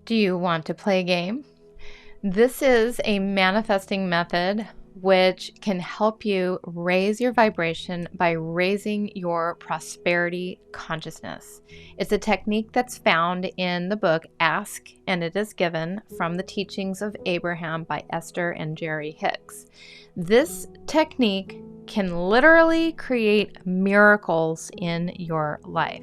Do you want to play a game? This is a manifesting method which can help you raise your vibration by raising your prosperity consciousness. It's a technique that's found in the book Ask and It Is Given from the Teachings of Abraham by Esther and Jerry Hicks. This technique can literally create miracles in your life.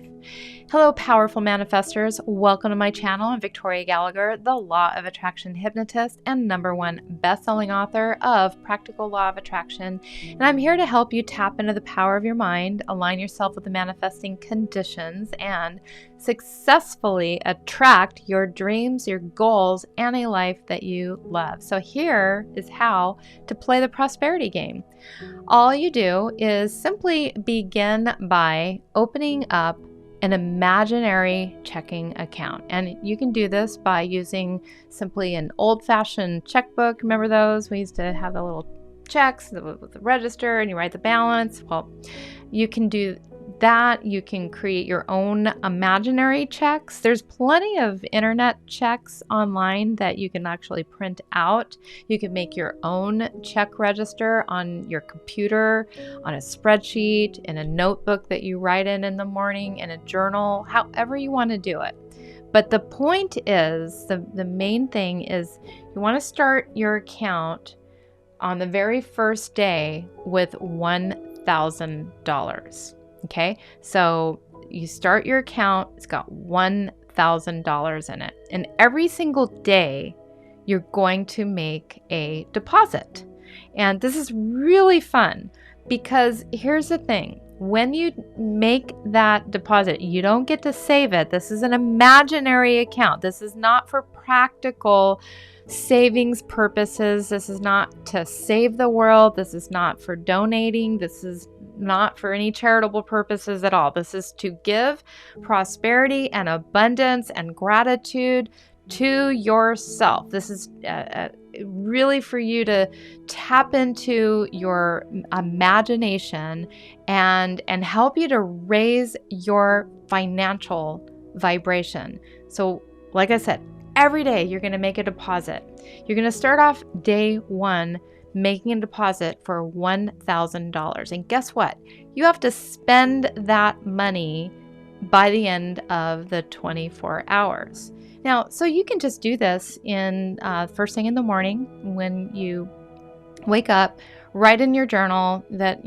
Hello, powerful manifestors. Welcome to my channel. I'm Victoria Gallagher, the Law of Attraction hypnotist and #1 best-selling author of Practical Law of Attraction. And I'm here to help you tap into the power of your mind, align yourself with the manifesting conditions, and successfully attract your dreams, your goals, and a life that you love. So here is how to play the prosperity game. All you do is simply begin by opening up an imaginary checking account. And you can do this by using simply an old-fashioned checkbook. Remember those? We used to have the little checks with the register and you write the balance. Well, you can do that. You can create your own imaginary checks. There's plenty of internet checks online that you can actually print out. You can make your own check register on your computer, on a spreadsheet, in a notebook that you write in the morning, in a journal, however you want to do it. But the point is, the main thing is you want to start your account on the very first day with $1,000. Okay, so you start your account, it's got $1,000 in it. And every single day, you're going to make a deposit. And this is really fun because here's the thing. When you make that deposit, you don't get to save it. This is an imaginary account. This is not for practical savings purposes. This is not to save the world. This is not for donating. This is not for any charitable purposes at all. This is to give prosperity and abundance and gratitude to yourself. This is really for you to tap into your imagination and help you to raise your financial vibration. So, like I said, every day you're going to make a deposit. You're going to start off day one making a deposit for $1,000. And guess what? You have to spend that money by the end of the 24 hours. Now, so you can just do this in first thing in the morning when you wake up, write in your journal that,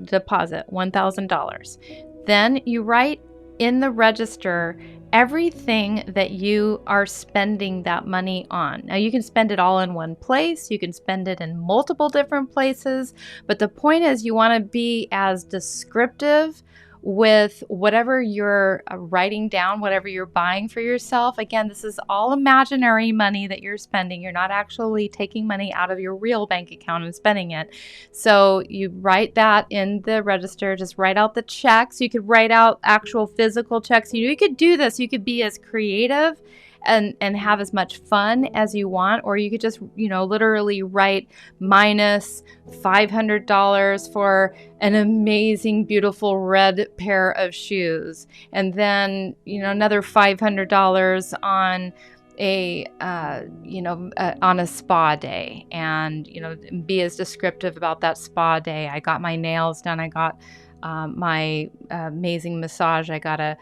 deposit $1,000. Then you write in the register everything that you are spending that money on. Now, you can spend it all in one place. You can spend it in multiple different places. But the point is you want to be as descriptive with whatever you're writing down, whatever you're buying for yourself. Again, this is all imaginary money that you're spending. You're not actually taking money out of your real bank account and spending it. So you write that in the register, just write out the checks. You could write out actual physical checks. You could do this. You could be as creative and have as much fun as you want, or you could just, literally write minus $500 for an amazing, beautiful red pair of shoes. And then, another $500 on on a spa day, and, be as descriptive about that spa day. I got my nails done. I got my amazing massage. I got a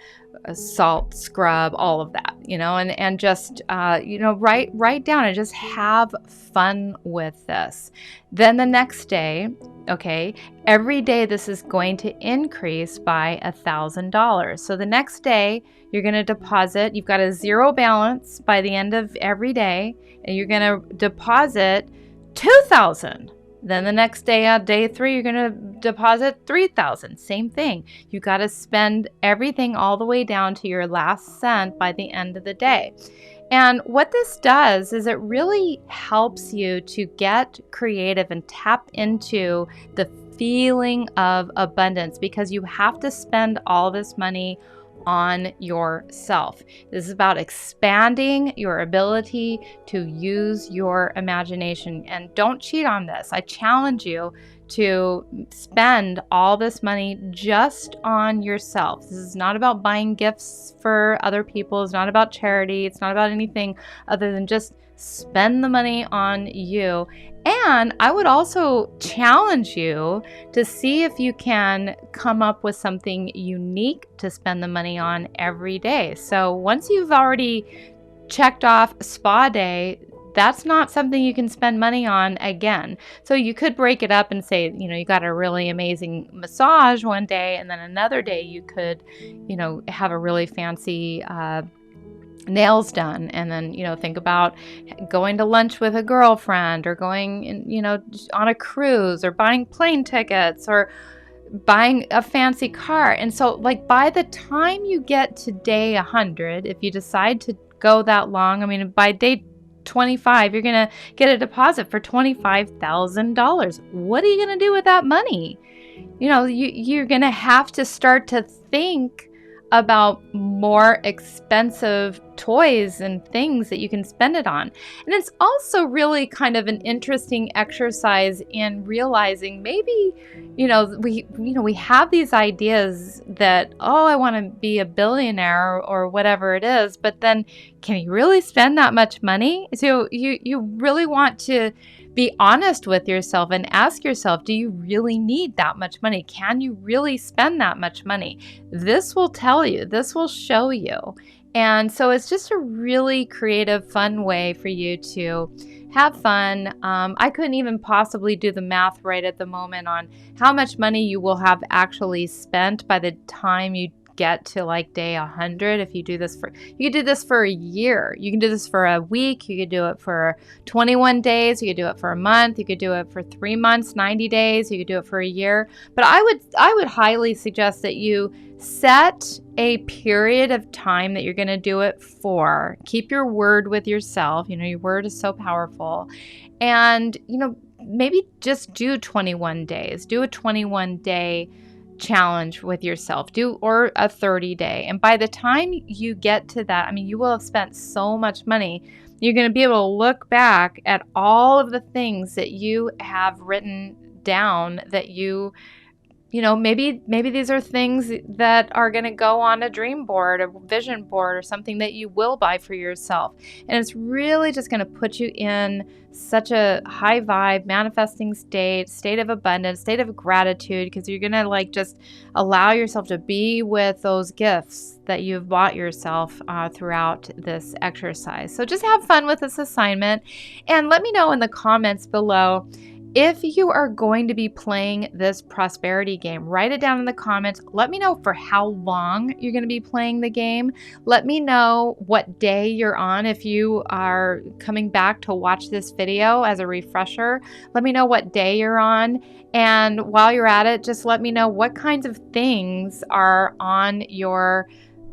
salt scrub, all of that, and just, write down and just have fun with this. Then the next day, okay, every day this is going to increase by $1,000. So the next day you're going to deposit, you've got a zero balance by the end of every day, and you're going to deposit $2,000. Then the next day, on day 3, you're going to deposit $3,000. Same thing. You got to spend everything all the way down to your last cent by the end of the day. And what this does is it really helps you to get creative and tap into the feeling of abundance, because you have to spend all this money on yourself. This is about expanding your ability to use your imagination. And don't cheat on this. I challenge you to spend all this money just on yourself. This is not about buying gifts for other people. It's not about charity. It's not about anything other than just spend the money on you. And I would also challenge you to see if you can come up with something unique to spend the money on every day. So once you've already checked off spa day, that's not something you can spend money on again. So you could break it up and say, you got a really amazing massage one day, and then another day you could, have a really fancy nails done, and then think about going to lunch with a girlfriend, or going on a cruise, or buying plane tickets, or buying a fancy car. And so by the time you get to day 100, if you decide to go that long, by day 25 you're gonna get a deposit for $25,000. What are you gonna do with that money? You're gonna have to start to think about more expensive toys and things that you can spend it on. And it's also really kind of an interesting exercise in realizing maybe, we have these ideas that, I want to be a billionaire or whatever it is, but then can you really spend that much money? So you really want to be honest with yourself and ask yourself, do you really need that much money? Can you really spend that much money? This will tell you, this will show you. And so it's just a really creative, fun way for you to have fun. I couldn't even possibly do the math right at the moment on how much money you will have actually spent by the time you get to day 100. If you do this you could do this for a year, you can do this for a week, you could do it for 21 days, you could do it for a month, you could do it for 3 months, 90 days, you could do it for a year. But I would highly suggest that you set a period of time that you're going to do it for. Keep your word with yourself. Your word is so powerful. And maybe just do 21 days. Do a 21-day challenge with yourself, or a 30-day. And by the time you get to that, you will have spent so much money. You're going to be able to look back at all of the things that you have written down that maybe these are things that are going to go on a dream board, a vision board, or something that you will buy for yourself. And it's really just going to put you in such a high vibe, manifesting state of abundance, state of gratitude, because you're going to just allow yourself to be with those gifts that you've bought yourself throughout this exercise. So just have fun with this assignment, and let me know in the comments below if you are going to be playing this prosperity game. Write it down in the comments. Let me know for how long you're going to be playing the game. Let me know what day you're on. If you are coming back to watch this video as a refresher, let me know what day you're on. And while you're at it, just let me know what kinds of things are on your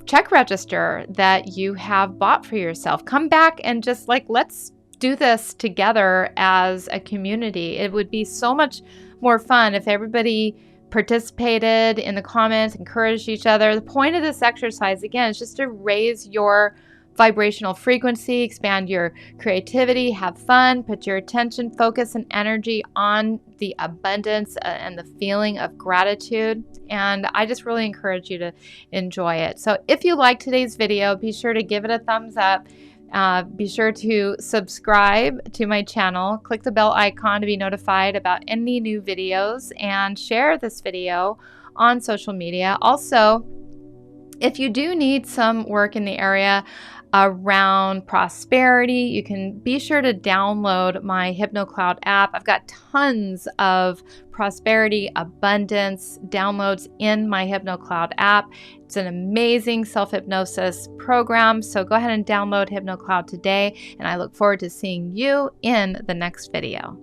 check register that you have bought for yourself. Come back and just let's do this together as a community. It would be so much more fun if everybody participated in the comments, encouraged each other. The point of this exercise, again, is just to raise your vibrational frequency, expand your creativity, have fun, put your attention, focus, and energy on the abundance and the feeling of gratitude. And I just really encourage you to enjoy it. So if you liked today's video, be sure to give it a thumbs up. Be sure to subscribe to my channel, click the bell icon to be notified about any new videos, and share this video on social media. Also, if you do need some work in the area around prosperity, you can be sure to download my HypnoCloud app. I've got tons of prosperity, abundance downloads in my HypnoCloud app. It's an amazing self-hypnosis program. So go ahead and download HypnoCloud today, and I look forward to seeing you in the next video.